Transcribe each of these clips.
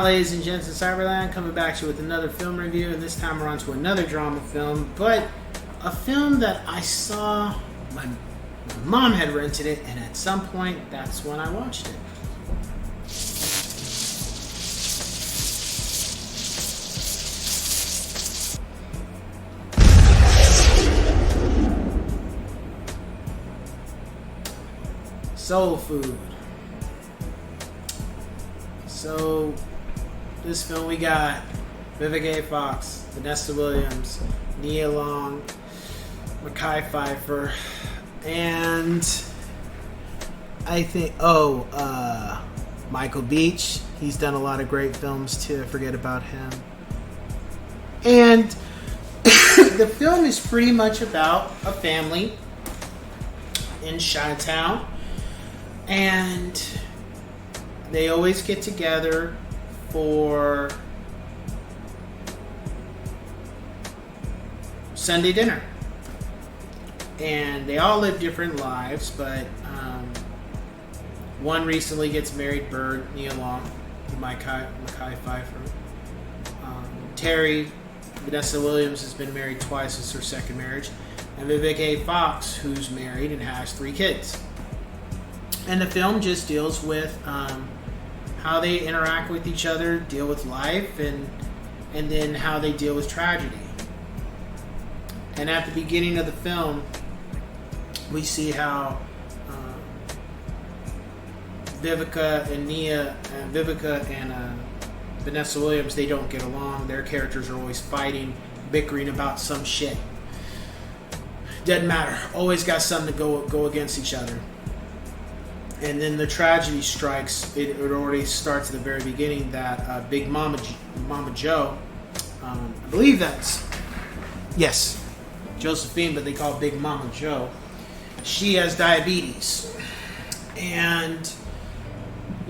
ladies and gents in Cyberland, coming back to you with another film review, and this time we're on to another drama film, but a film that I saw, my mom had rented it, and at some point, that's when I watched it. Soul Food. So, this film we got Vivica A. Fox, Vanessa Williams, Nia Long, Mekhi Phifer, and I think Michael Beach. He's done a lot of great films too. I forget about him. And the film is pretty much about a family in Chi-Town, and they always get together for Sunday dinner. And they all live different lives, but one recently gets married, Bird, Nia Long, Mekhi Phifer. Terry, Vanessa Williams, has been married twice. It's her second marriage. And Vivica A. Fox, who's married and has 3 kids. And the film just deals with how they interact with each other, deal with life, and then how they deal with tragedy. And at the beginning of the film, we see how Vivica and Vanessa Williams, they don't get along. Their characters are always fighting, bickering about some shit. Doesn't matter. Always got something to go against each other. And then the tragedy strikes. It already starts at the very beginning that Big Mama Joe, I believe that's, yes, Josephine, but they call it Big Mama Joe. She has diabetes. And,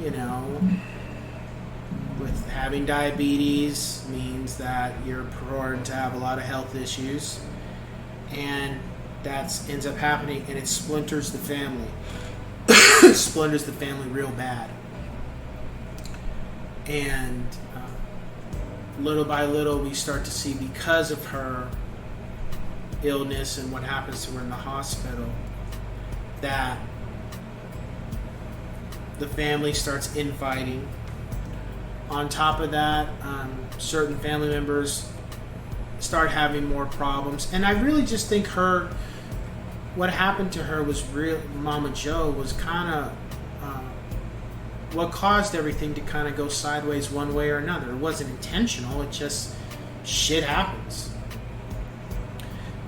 you know, with having diabetes means that you're prone to have a lot of health issues. And that ends up happening, and it splinters the family. Splinters the family real bad. And little by little we start to see, because of her illness and what happens to her in the hospital, that the family starts infighting. On top of that, certain family members start having more problems. And I really just think what happened to her was real. Mama Joe was kind of what caused everything to kind of go sideways one way or another. It wasn't intentional. It just, shit happens.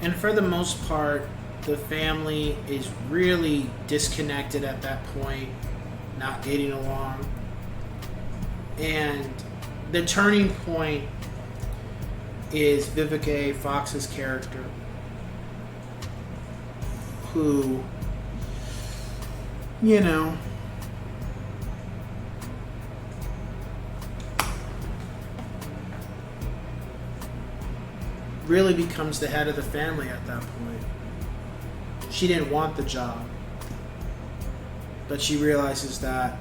And for the most part, the family is really disconnected at that point, not getting along. And the turning point is Vivica A. Fox's character, who, you know, really becomes the head of the family at that point. She didn't want the job, but she realizes that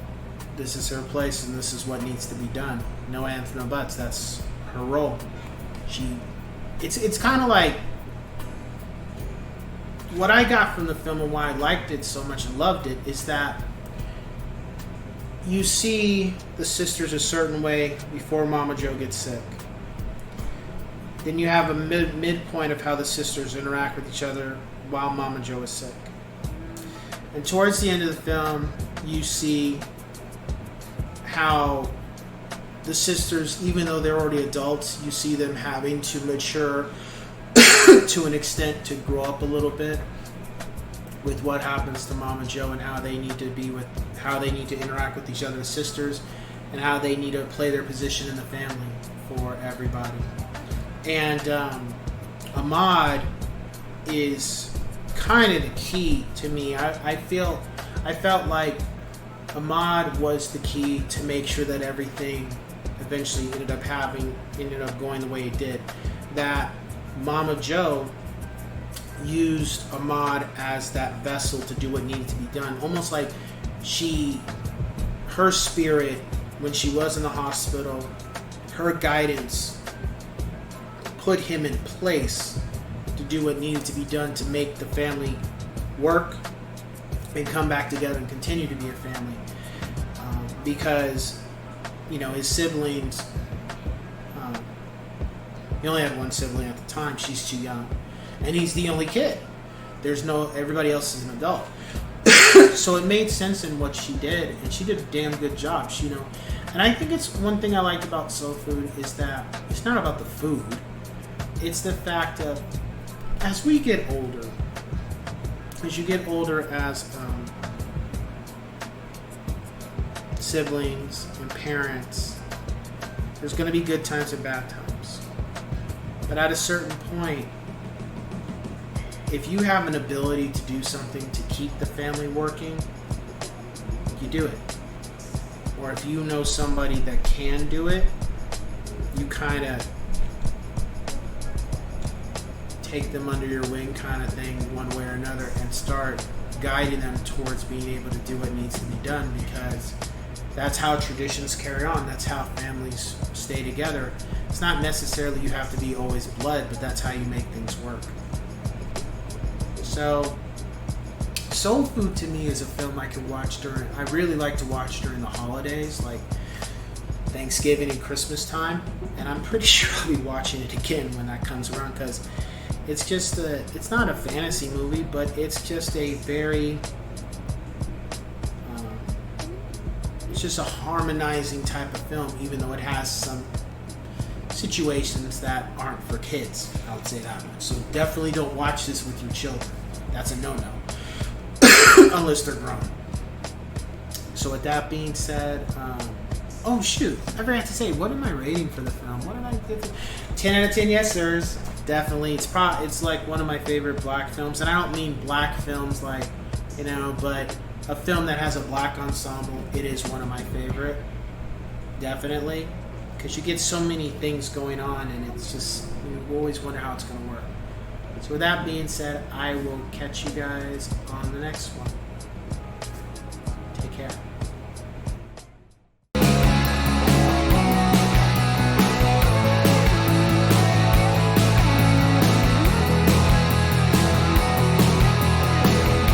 this is her place and this is what needs to be done. No ands, no buts. That's her role. It's kind of like, what I got from the film and why I liked it so much and loved it is that you see the sisters a certain way before Mama Joe gets sick. Then you have a midpoint of how the sisters interact with each other while Mama Joe is sick. And towards the end of the film, you see how the sisters, even though they're already adults, you see them having to mature to an extent, to grow up a little bit with what happens to Mama Joe and how they need to interact with each other as sisters, and how they need to play their position in the family for everybody. And Ahmad is kind of the key to me. I felt like Ahmad was the key to make sure that everything eventually ended up going the way it did. That Mama Joe used Ahmad as that vessel to do what needed to be done. Almost like her spirit when she was in the hospital, her guidance put him in place to do what needed to be done to make the family work and come back together and continue to be a family. Because, his siblings, he only had one sibling at the time. She's too young. And he's the only kid. Everybody else is an adult. So it made sense in what she did, and she did a damn good job. And I think it's one thing I liked about Soul Food is that it's not about the food. It's the fact of, as we get older, as you get older as siblings and parents, there's going to be good times and bad times. But at a certain point, if you have an ability to do something to keep the family working, you do it. Or if you know somebody that can do it, you kind of take them under your wing kind of thing one way or another and start guiding them towards being able to do what needs to be done, because that's how traditions carry on. That's how families stay together. It's not necessarily you have to be always blood, but that's how you make things work. So, Soul Food to me is a film I really like to watch during the holidays, like Thanksgiving and Christmas time, and I'm pretty sure I'll be watching it again when that comes around, because it's not a fantasy movie, but it's just a very, it's just a harmonizing type of film, even though it has some situations that aren't for kids. I would say that much. So definitely don't watch this with your children. That's a no-no. Unless they're grown. So with that being said, oh shoot, I forgot to say, what am I rating for the film? What did I give? 10 out of 10, yes sirs. Definitely. It's like one of my favorite black films, and I don't mean black films like, but a film that has a black ensemble. It is one of my favorite. Definitely. Because you get so many things going on, and it's just, you always wonder how it's going to work. So with that being said, I will catch you guys on the next one. Take care.